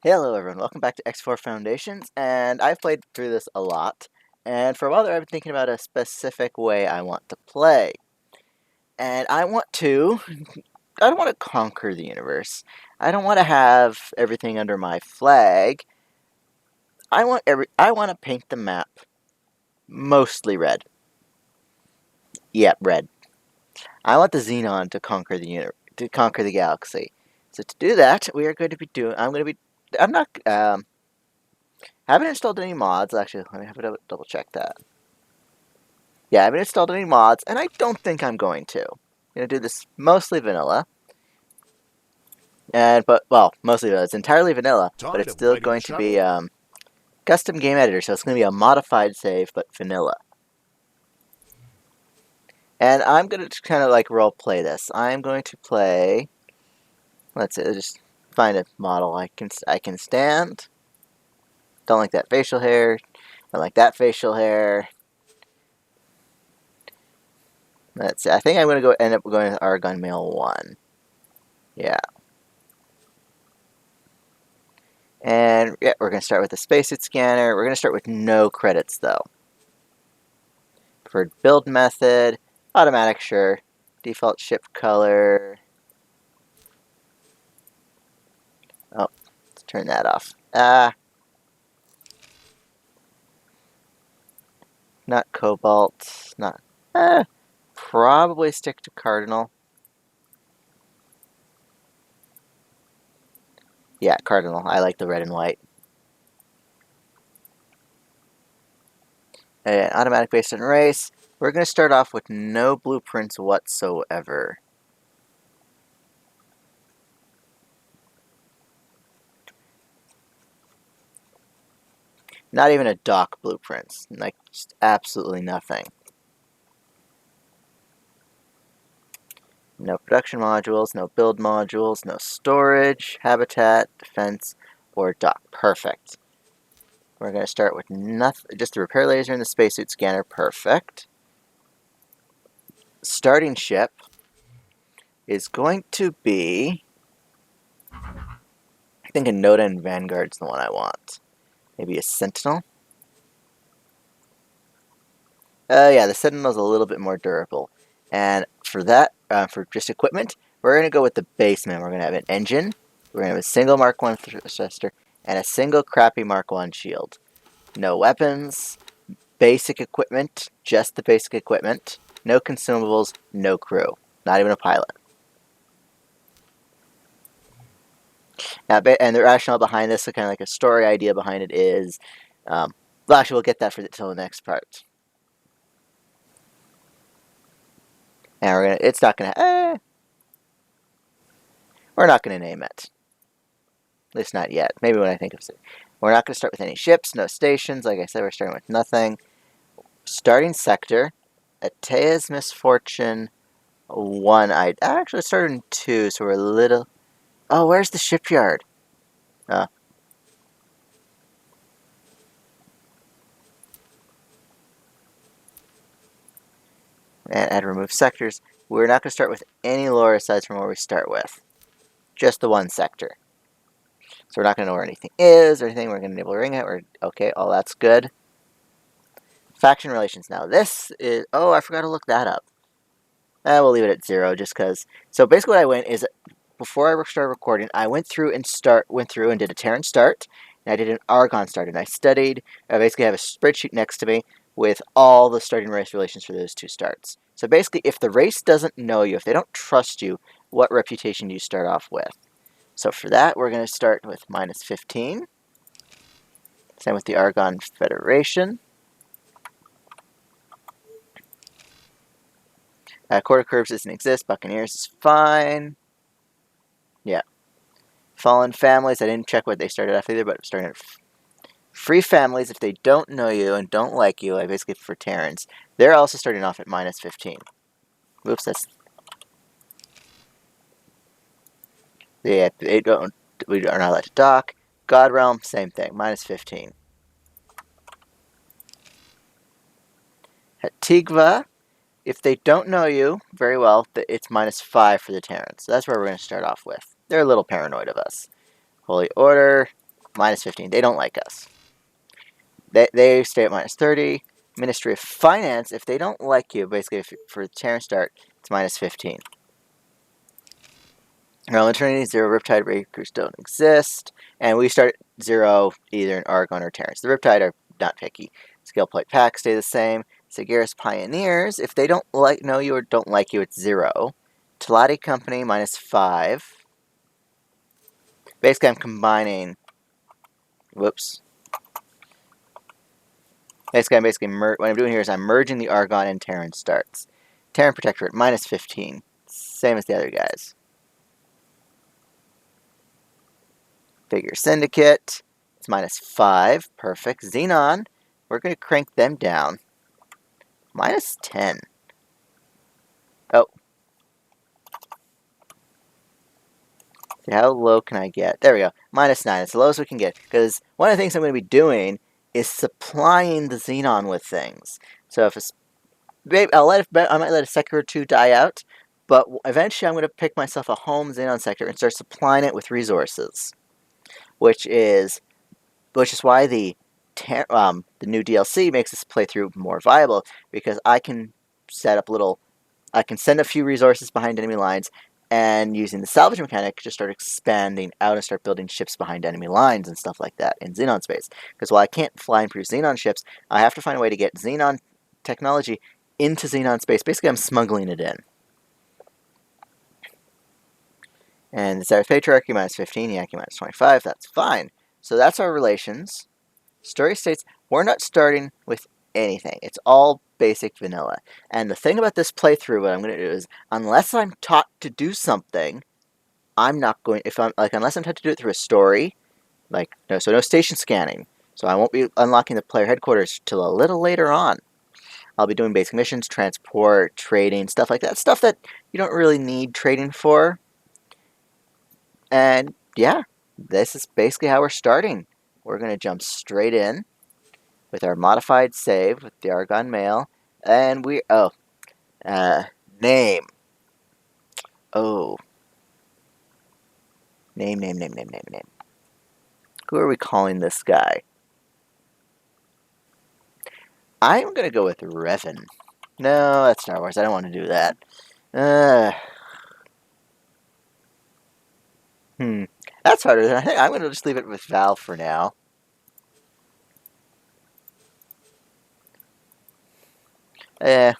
Hello everyone, welcome back to X4 Foundations, and I've played through this a lot, and for a while there I've been thinking about a specific way I want to play. And I don't want to conquer the universe. I don't want to have everything under my flag. I want to paint the map mostly red. Yep, red. I want the Xenon to conquer the galaxy. So to do that, we are going to be doing, I'm not, haven't installed any mods. Actually, let me have a double check that. Yeah, I haven't installed any mods, and I don't think I'm going to. I'm going to do this mostly vanilla. Mostly vanilla. It's entirely vanilla, but it's still going to be custom game editor, so it's going to be a modified save, but vanilla. And I'm going to kind of like role play this. I'm going to play. Let's see, just find a model I can stand. Don't like that facial hair. Don't like that facial hair. Let's see. I think I'm going to end up going with Argon Male 1. Yeah. And yeah, we're going to start with the spacesuit scanner. We're going to start with no credits though. Preferred build method, automatic, sure. Default ship color. Oh, let's turn that off. Not cobalt. Not. Probably stick to cardinal. Yeah, cardinal. I like the red and white. And automatic based on race. We're going to start off with no blueprints whatsoever. Not even a dock blueprints. Like, just absolutely nothing. No production modules, no build modules, no storage, habitat, defense, or dock. Perfect. We're going to start with nothing, just the repair laser and the spacesuit scanner. Perfect. Starting ship is going to be, I think a Noda and Vanguard's the one I want. Maybe a Sentinel. Yeah, the Sentinel's a little bit more durable. And for that, for just equipment, we're going to go with the basement. We're going to have an engine. We're going to have a single Mark 1 thruster and a single crappy Mark 1 shield. No weapons, basic equipment, just the basic equipment. No consumables, no crew. Not even a pilot. Now, and the rationale behind this, so kind of like a story idea behind it is, well, actually, we'll get that till the next part. And it's not gonna, we're not gonna name it. At least not yet. Maybe when I think of it. We're not gonna start with any ships, no stations. Like I said, we're starting with nothing. Starting sector, Atea's Misfortune 1. I actually started in 2, so we're a little. Oh, where's the shipyard? Oh. And add remove sectors. We're not going to start with any lore aside from where we start with. Just the one sector. So we're not going to know where anything is or anything. We're going to enable ring it. Okay, all that's good. Faction relations now. This is... Oh, I forgot to look that up. We'll leave it at 0 just because... So basically what I went is... Before I started recording, I went through and did a Terran start. And I did an Argon start. And I studied... I basically have a spreadsheet next to me with all the starting race relations for those 2 starts. So basically, if the race doesn't know you, if they don't trust you, what reputation do you start off with? So for that, we're going to start with minus 15. Same with the Argon Federation. Quarter Curves doesn't exist. Buccaneers is fine. Yeah. Fallen Families, I didn't check what they started off either, but starting at Free Families, if they don't know you and don't like you, like basically for Terrans, they're also starting off at minus 15. Oops, that's... Yeah, we are not allowed to dock. God Realm, same thing, minus 15. Hatigva, if they don't know you very well, it's minus 5 for the Terrans. So that's where we're going to start off with. They're a little paranoid of us. Holy Order, minus 15. They don't like us. They stay at minus 30. Ministry of Finance, if they don't like you, basically for the Terran start, it's minus 15. Realm Eternity, 0 Riptide Breakers don't exist. And we start at 0 either in Argon or Terrans. The Riptide are not picky. Skill Point Pack stay the same. Sagaris Pioneers, if they don't know you or don't like you, it's 0. Talati Company, minus 5. Basically, I'm combining... Whoops. Basically, what I'm doing here is I'm merging the Argon and Terran starts. Terran Protectorate, minus 15. Same as the other guys. Figure Syndicate, it's minus 5. Perfect. Xenon, we're going to crank them down. Minus 10. Oh. See, how low can I get? There we go. Minus 9. It's the lowest we can get. Because one of the things I'm going to be doing is supplying the Xenon with things. So if it's... I might let a sector or two die out. But eventually I'm going to pick myself a home Xenon sector and start supplying it with resources. Which is why the new DLC makes this playthrough more viable, because I can set up I can send a few resources behind enemy lines, and using the salvage mechanic, just start expanding out and start building ships behind enemy lines and stuff like that in Xenon space. Because while I can't fly and produce Xenon ships, I have to find a way to get Xenon technology into Xenon space. Basically, I'm smuggling it in. And the Zareth Patriarchy, minus 15, Yankee, minus 25, that's fine. So that's our relations. Story states, we're not starting with anything. It's all basic vanilla. And the thing about this playthrough, what I'm going to do is, unless I'm taught to do something, I'm not going, unless I'm taught to do it through a story, no station scanning. So I won't be unlocking the player headquarters till a little later on. I'll be doing basic missions, transport, trading, stuff like that. Stuff that you don't really need trading for. And yeah, this is basically how we're starting. We're going to jump straight in with our modified save with the Argon Mail. And name. Oh. Name. Who are we calling this guy? I'm going to go with Revan. No, that's Star Wars. I don't want to do that. That's harder than I think. I'm going to just leave it with Val for now. Let's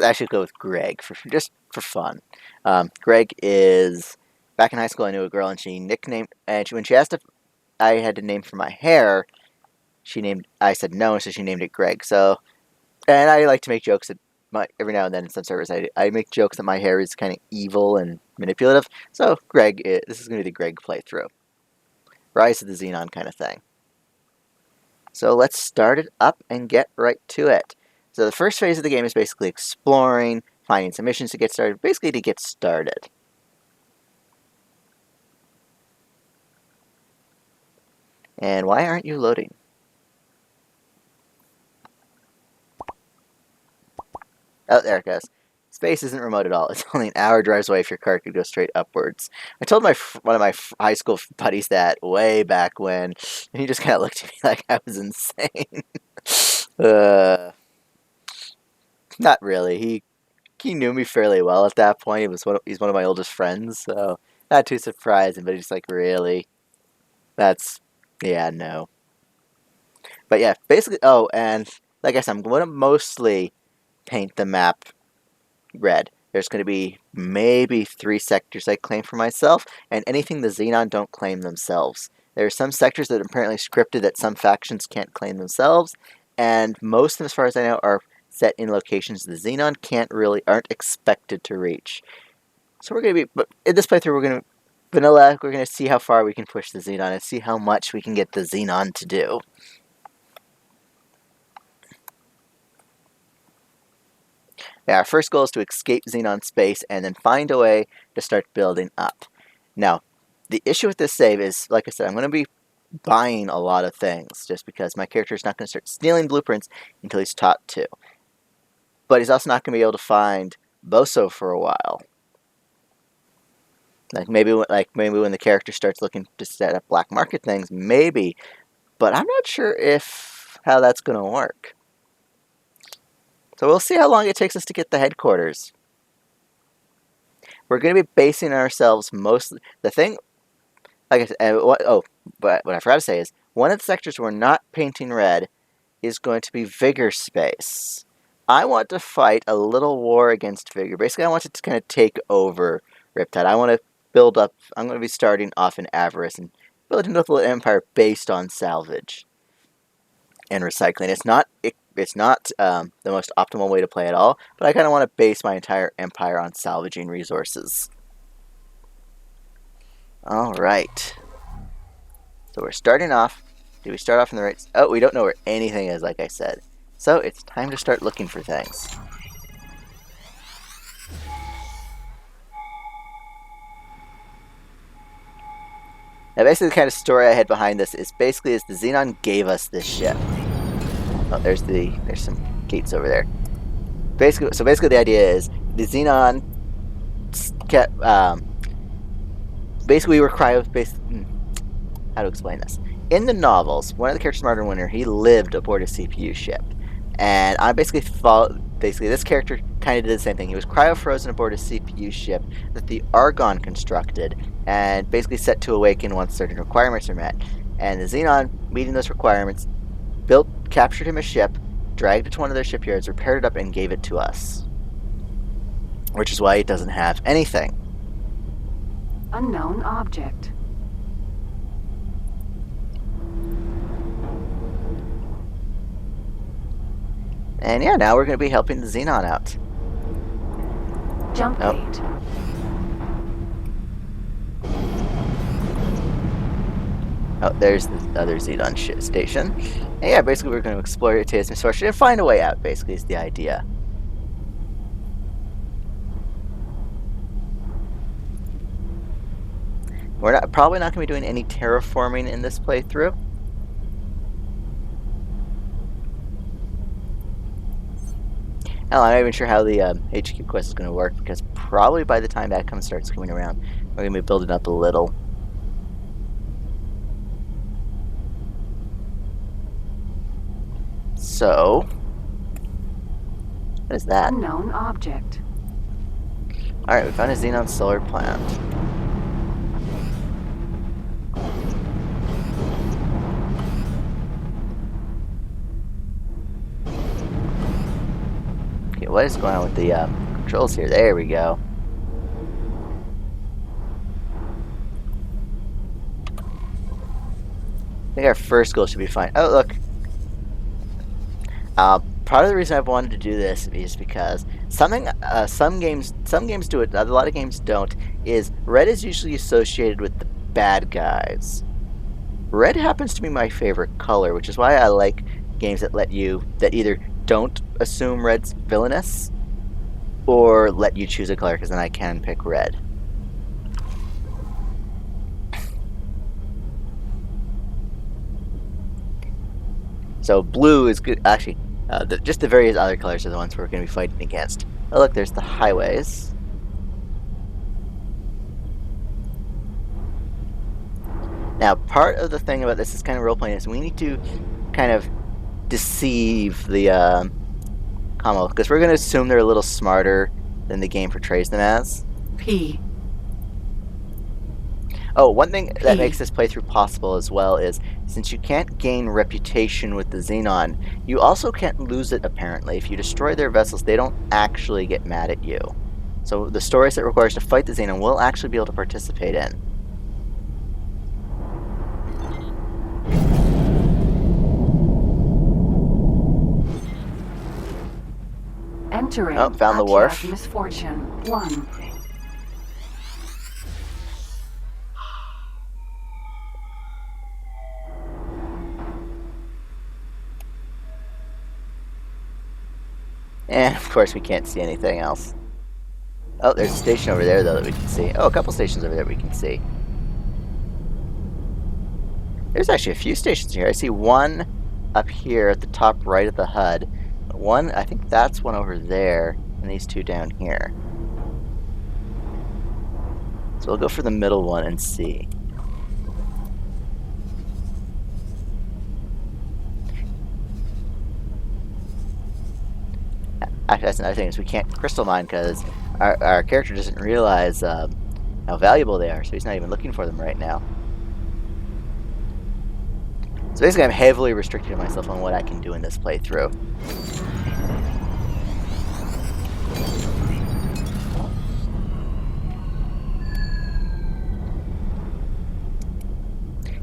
actually go with Greg just for fun. Greg is back in high school. I knew a girl, and she nicknamed. And when she asked if I had to name for my hair, I said no, so she named it Greg. So, and I like to make jokes that every now and then in some servers, I make jokes that my hair is kind of evil and manipulative. So Greg, this is going to be the Greg playthrough. Rise of the Xenon kind of thing. So let's start it up and get right to it. So the first phase of the game is basically exploring, finding some missions to get started, basically to get started. And why aren't you loading? Oh, there it goes. Space isn't remote at all. It's only an hour drives away if your car could go straight upwards. I told one of my high school buddies that way back when, and he just kind of looked at me like I was insane. Not really. He knew me fairly well at that point. He's one of my oldest friends, so not too surprising. But he's like, really? Yeah, no. But yeah, basically. Oh, and like I said, I'm going to mostly paint the map red. There's going to be maybe 3 sectors I claim for myself, and anything the Xenon don't claim themselves. There are some sectors that are apparently scripted that some factions can't claim themselves, and most of them, as far as I know, are set in locations the Xenon aren't expected to reach. So we're going to be, but in this playthrough, we're going to vanilla. We're going to see how far we can push the Xenon and see how much we can get the Xenon to do. Yeah, our first goal is to escape Xenon space and then find a way to start building up. Now, the issue with this save is, like I said, I'm going to be buying a lot of things just because my character is not going to start stealing blueprints until he's taught to. But he's also not going to be able to find Boso for a while. maybe when the character starts looking to set up black market things, maybe. But I'm not sure how that's going to work. So we'll see how long it takes us to get the headquarters. We're going to be basing ourselves mostly... The thing... Like I said... but what I forgot to say is, one of the sectors we're not painting red is going to be Vigor Space. I want to fight a little war against Vigor. Basically, I want it to kind of take over Riptide. I want to build up... I'm going to be starting off in Avarice and building a little empire based on salvage and recycling. It's not the most optimal way to play at all, but I kind of want to base my entire empire on salvaging resources. Alright. So we're starting off. Do we start off in the right... Oh, we don't know where anything is, like I said. So it's time to start looking for things. Now basically the kind of story I had behind this is the Xenon gave us this ship. Oh, there's some gates over there. Basically the idea is the Xenon kept basically we were how to explain this? In the novels, one of the characters, Martin Winter, he lived aboard a CPU ship, and I basically this character kind of did the same thing. He was cryo-frozen aboard a CPU ship that the Argon constructed, and basically set to awaken once certain requirements are met. And the Xenon, meeting those requirements, captured him a ship, dragged it to one of their shipyards, repaired it up, and gave it to us. Which is why it doesn't have anything. Unknown object. And yeah, now we're going to be helping the Xenon out. Jump gate. Oh, there's the other Xenon station. And yeah, basically we're going to explore Itaeus misfortune and find a way out, basically, is the idea. We're probably not going to be doing any terraforming in this playthrough. Hell, I'm not even sure how the HQ quest is going to work, because probably by the time that starts coming around, we're going to be building up a little. So, what is that? Unknown object. Alright, we found a Xenon solar plant. Okay, what is going on with the controls here? There we go. I think our first goal should be fine. Oh, look. Part of the reason I've wanted to do this is because some games do it, a lot of games don't, is red is usually associated with the bad guys. Red happens to be my favorite color, which is why I like games that either don't assume red's villainous, or let you choose a color, because then I can pick red. So blue is good, actually. Just the various other colors are the ones we're going to be fighting against. Oh look, there's the highways. Now, part of the thing about this is kind of role-playing is we need to kind of deceive the Commonwealth, because we're going to assume they're a little smarter than the game portrays them as. P. Oh, one thing that makes this playthrough possible as well is, since you can't gain reputation with the Xenon, you also can't lose it, apparently. If you destroy their vessels, they don't actually get mad at you. So the story set requires to fight the Xenon we'll actually be able to participate in. Entering. Oh, found the wharf. Misfortune 1. And of course we can't see anything else. Oh, there's a station over there though that we can see. Oh, a couple stations over there we can see. There's actually a few stations here. I see one up here at the top right of the HUD. One, I think that's one over there, and these two down here. So we'll go for the middle one and see. Actually, that's another thing, is we can't crystal mine because our character doesn't realize how valuable they are, so he's not even looking for them right now. So basically I'm heavily restricting myself on what I can do in this playthrough.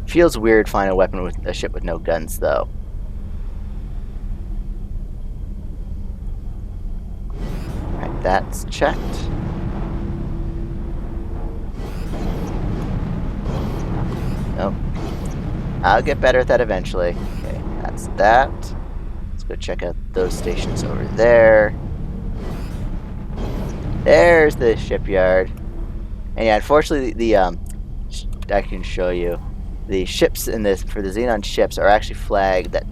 Feels weird finding a weapon with a ship with no guns, though. Alright, that's checked. Nope. I'll get better at that eventually. Okay, that's that. Let's go check out those stations over there. There's the shipyard. And yeah, unfortunately, I can show you. The ships in this, for the Xenon ships, are actually flagged that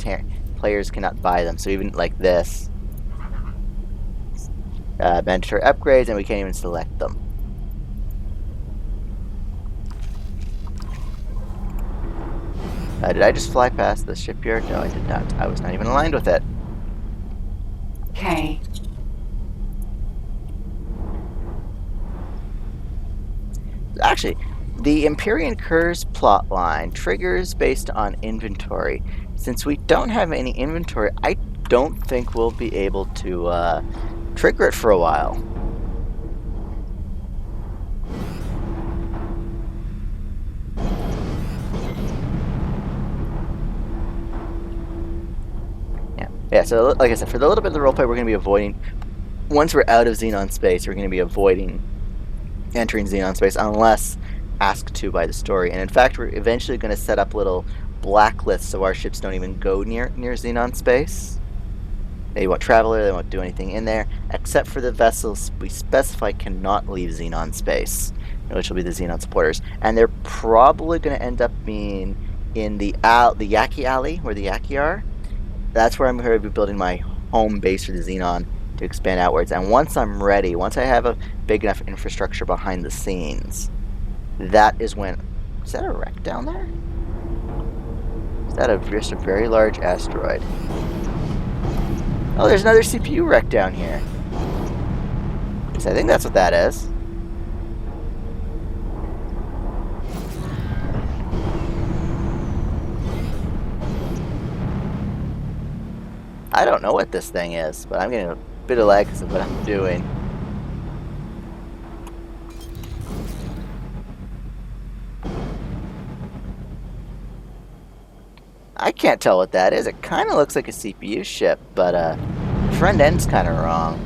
players cannot buy them. So even like this, mandatory upgrades, and we can't even select them. Did I just fly past the shipyard? No, I did not. I was not even aligned with it. K. Actually, the Empyrean Curse plotline triggers based on inventory. Since we don't have any inventory, I don't think we'll be able to trigger it for a while. Yeah, so like I said, for the little bit of the roleplay we're going to be avoiding, once we're out of Xenon space, we're going to be avoiding entering Xenon space unless asked to by the story. And in fact, we're eventually going to set up little blacklists so our ships don't even go near Xenon space. They won't travel there, they won't do anything in there, except for the vessels we specify cannot leave Xenon space, which will be the Xenon supporters. And they're probably going to end up being in the Yaki Alley, where the Yaki are. That's where I'm going to be building my home base for the Xenon to expand outwards. And once I'm ready, once I have a big enough infrastructure behind the scenes, that is when... Is that a wreck down there? Is that just a very large asteroid? Oh, there's another CPU wreck down here. So I think that's what that is. I don't know what this thing is, but I'm getting a bit of lag because of what I'm doing. I can't tell what that is. It kind of looks like a CPU ship, but front end's kind of wrong.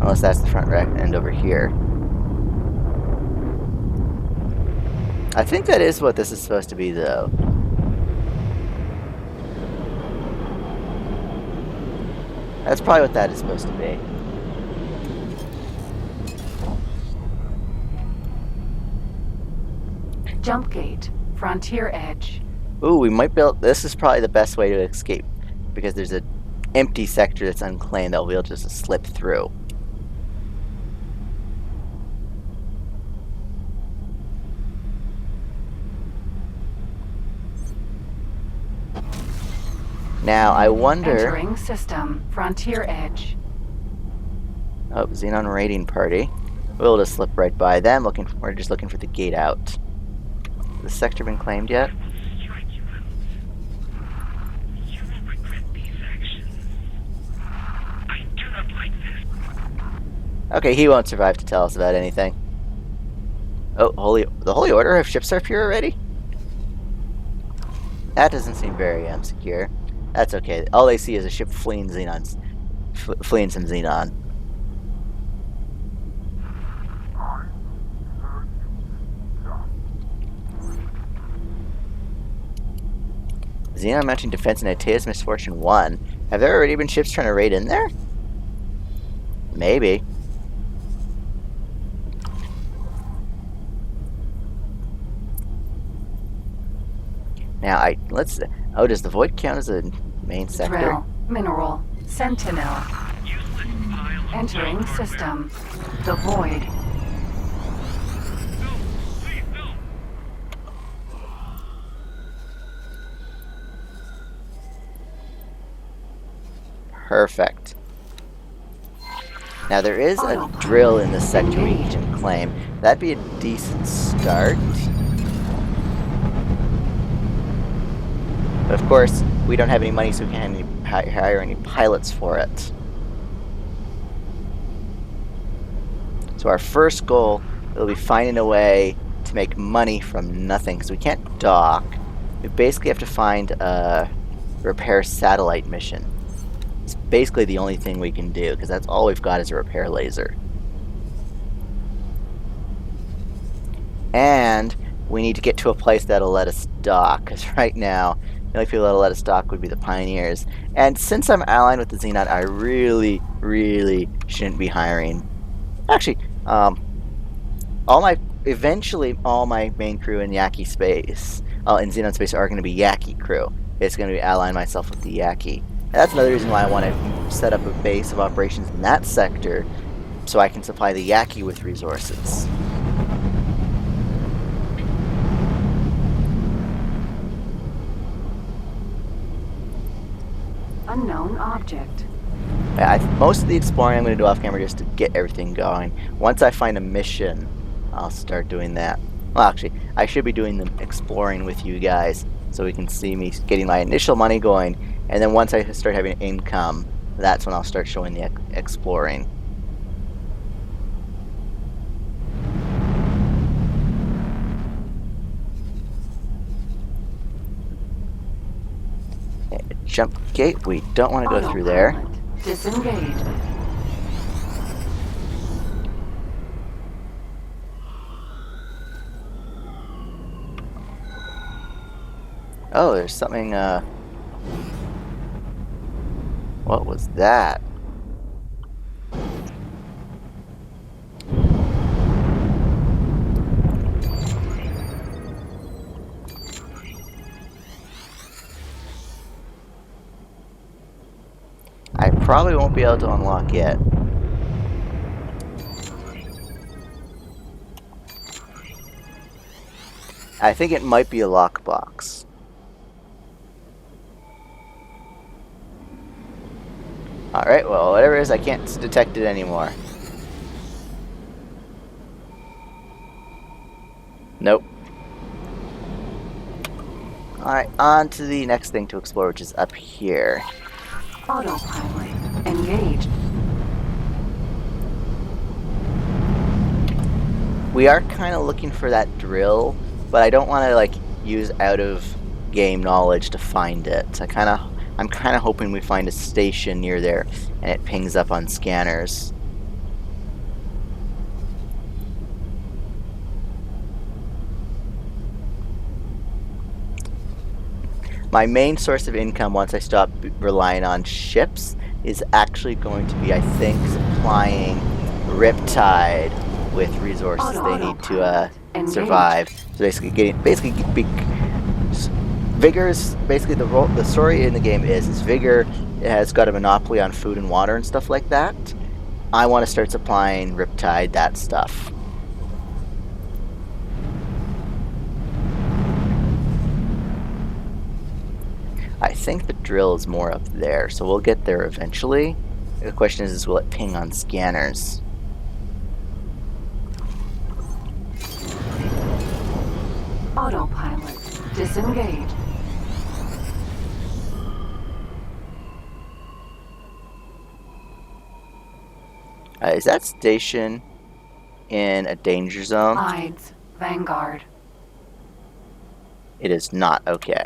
Unless that's the front end over here. I think that is what this is supposed to be, though. That's probably what that is supposed to be. Jump gate. Frontier edge. Ooh, we might build... This is probably the best way to escape, because there's an empty sector that's unclaimed that we'll be able to just slip through. Now, I wonder... Entering system. Frontier edge. Oh, Xenon raiding party. We'll just slip right by them. We're just looking for the gate out. Has the sector been claimed yet? Okay, he won't survive to tell us about anything. Oh, the Holy Order have ships up here already? That doesn't seem very secure. That's okay. All they see is a ship fleeing fleeing some Xenon. Xenon mounting defense in Atea's Misfortune 1. Have there already been ships trying to raid in there? Maybe. Now, let's... Oh, does the void count as a main sector? Drill. Mineral. Sentinel. Entering system. The void. Perfect. Now there is a drill in this sector we can claim. That'd be a decent start. But of course, we don't have any money, so we can't hire any pilots for it. So our first goal will be finding a way to make money from nothing, because we can't dock. We basically have to find a repair satellite mission. It's basically the only thing we can do, because that's all we've got is a repair laser. And we need to get to a place that'll let us dock, because right now, the only people that'll let us dock would be the Pioneers. And since I'm aligned with the Xenon, I really, really shouldn't be hiring. Actually, eventually all my main crew in Yaki space, in Xenon space, are going to be Yaki crew. It's going to be align myself with the Yaki. And that's another reason why I want to set up a base of operations in that sector, so I can supply the Yaki with resources. Unknown object. Most of the exploring I'm going to do off camera just to get everything going. Once I find a mission, I'll start doing that. Well, actually, I should be doing the exploring with you guys, so we can see me getting my initial money going, and then once I start having income, that's when I'll start showing the exploring. Okay, jump gate, we don't want to go through there. Disengage. Oh, there's something, what was that? I probably won't be able to unlock yet. I think it might be a lockbox. Alright, well, whatever it is, I can't detect it anymore. Nope. Alright, on to the next thing to explore, which is up here. Autopilot engaged. We are kind of looking for that drill, but I don't want to, like, use out-of-game knowledge to find it. I'm kind of hoping we find a station near there, and it pings up on scanners. My main source of income once I stop relying on ships is actually going to be, I think, supplying Riptide with resources they need to survive. So Vigor's basically the story in the game is Vigor has got a monopoly on food and water and stuff like that. I want to start supplying Riptide that stuff. I think the drill is more up there, so we'll get there eventually. The question is will it ping on scanners? Autopilot disengaged. Is that station in a danger zone? Hides. Vanguard. It is not. Okay.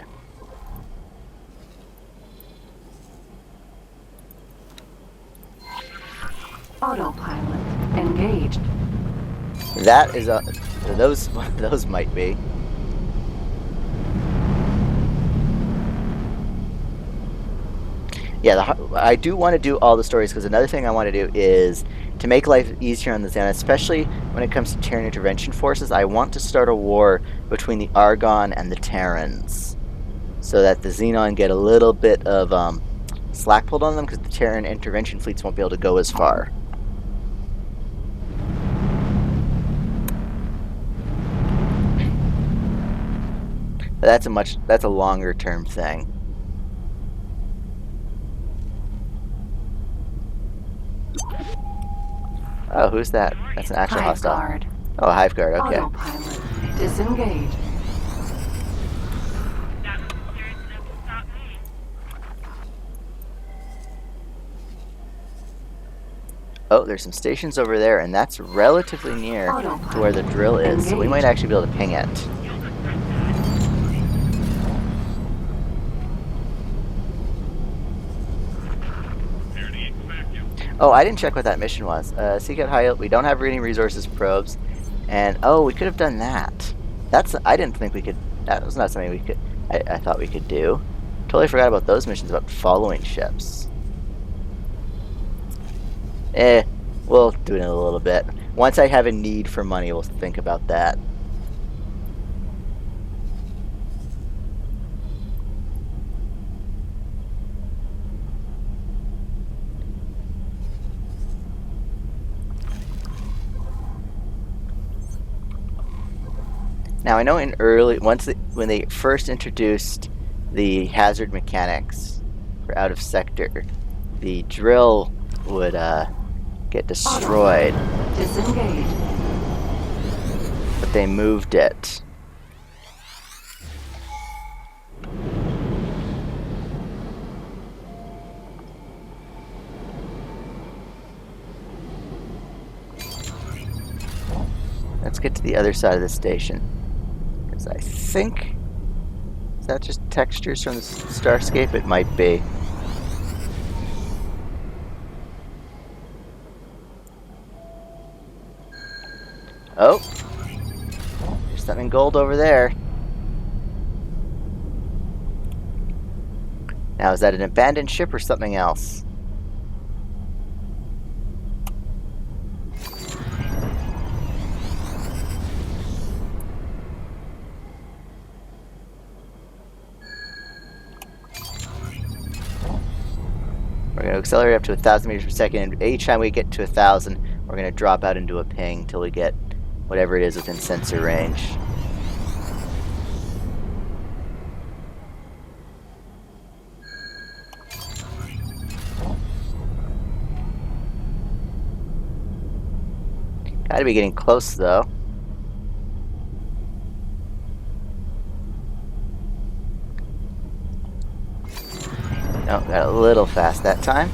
Autopilot engaged. That is those might be. Yeah, I do want to do all the stories, because another thing I want to do is to make life easier on the Xenon, especially when it comes to Terran intervention forces. I want to start a war between the Argon and the Terrans, so that the Xenon get a little bit of slack pulled on them, because the Terran intervention fleets won't be able to go as far. But that's a longer term thing. Oh, who's that? That's an actual Hive hostile. guard. Oh, a hive guard. Okay. Autopilot. Disengage. Oh, there's some stations over there, and that's relatively near to where the drill is, so we might actually be able to ping it. Oh, I didn't check what that mission was. Seek out high. We don't have reading resources probes, and oh, we could have done that. I didn't think we could. That was not something we could. I thought we could do. Totally forgot about those missions about following ships. We'll do it in a little bit. Once I have a need for money, we'll think about that. Now I know when they first introduced the hazard mechanics for out of sector, the drill would get destroyed. Disengage. But they moved it. Let's get to the other side of the station. Because I think... Is that just textures from the Starscape? It might be. Oh! There's something gold over there. Now, is that an abandoned ship or something else? We're going to accelerate up to 1,000 meters per second, and each time we get to 1,000, we're going to drop out into a ping until we get whatever it is within sensor range. Gotta be getting close, though. No, got a little fast that time.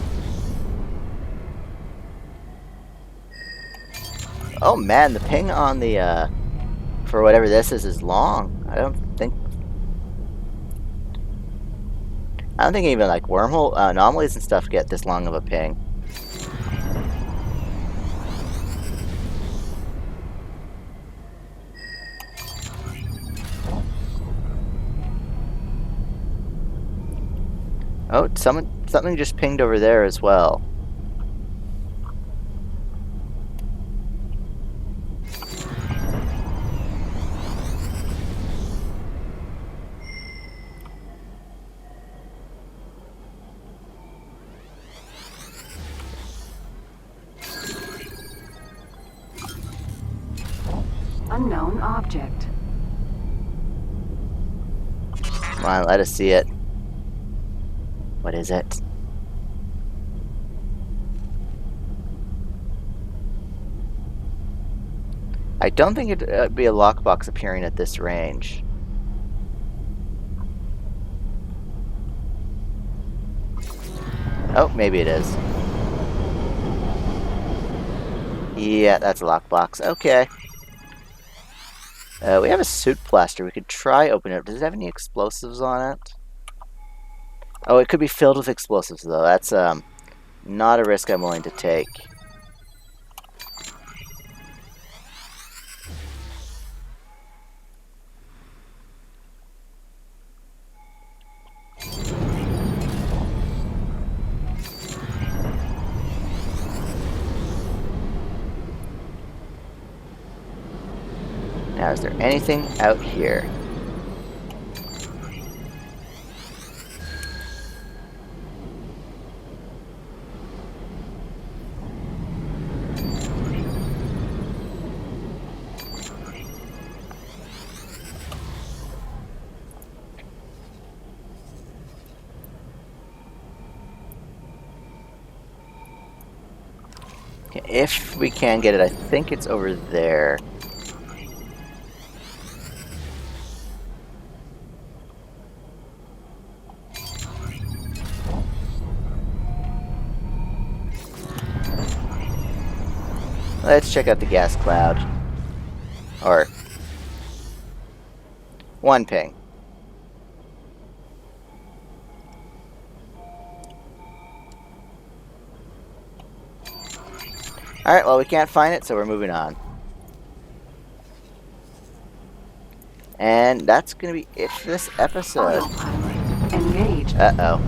Oh man, the ping on the, for whatever this is long. I don't think even like wormhole anomalies and stuff get this long of a ping. Oh, something just pinged over there as well. Unknown object. Come on, let us see it. What is it? I don't think it'd be a lockbox appearing at this range. Oh, maybe it is. Yeah, that's a lockbox. Okay. We have a suit blaster. We could try opening it. Does it have any explosives on it? Oh, it could be filled with explosives, though. That's not a risk I'm willing to take. Now, is there anything out here? if we can get it, I think it's over there. Let's check out the gas cloud. Or one ping. Alright, well, we can't find it, so we're moving on. And that's going to be it for this episode. Autopilot engaged. Uh-oh.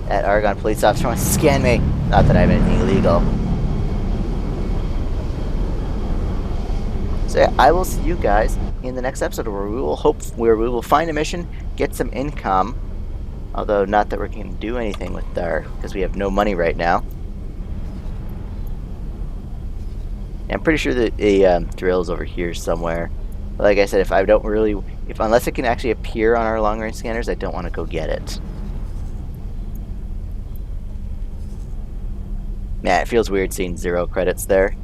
That Argonne police officer wants to scan me. Not that I have anything illegal. So yeah, I will see you guys in the next episode where we will find a mission, get some income. Although, not that we can do anything with our... because we have no money right now. I'm pretty sure that the drill is over here somewhere. But like I said, if I don't really... unless it can actually appear on our long-range scanners, I don't want to go get it. Man, it feels weird seeing 0 credits there.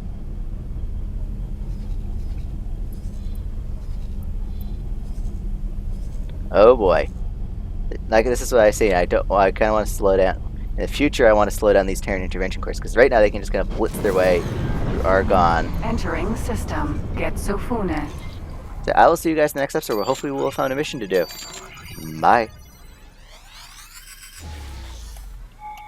Oh boy. Like, this is what I say. I kind of want to slow down. In the future, I want to slow down these Terran intervention courses, because right now they can just kind of blitz their way through Argonne. Entering system. Get Sofune. So I will see you guys in the next episode where hopefully we'll have found a mission to do. Bye.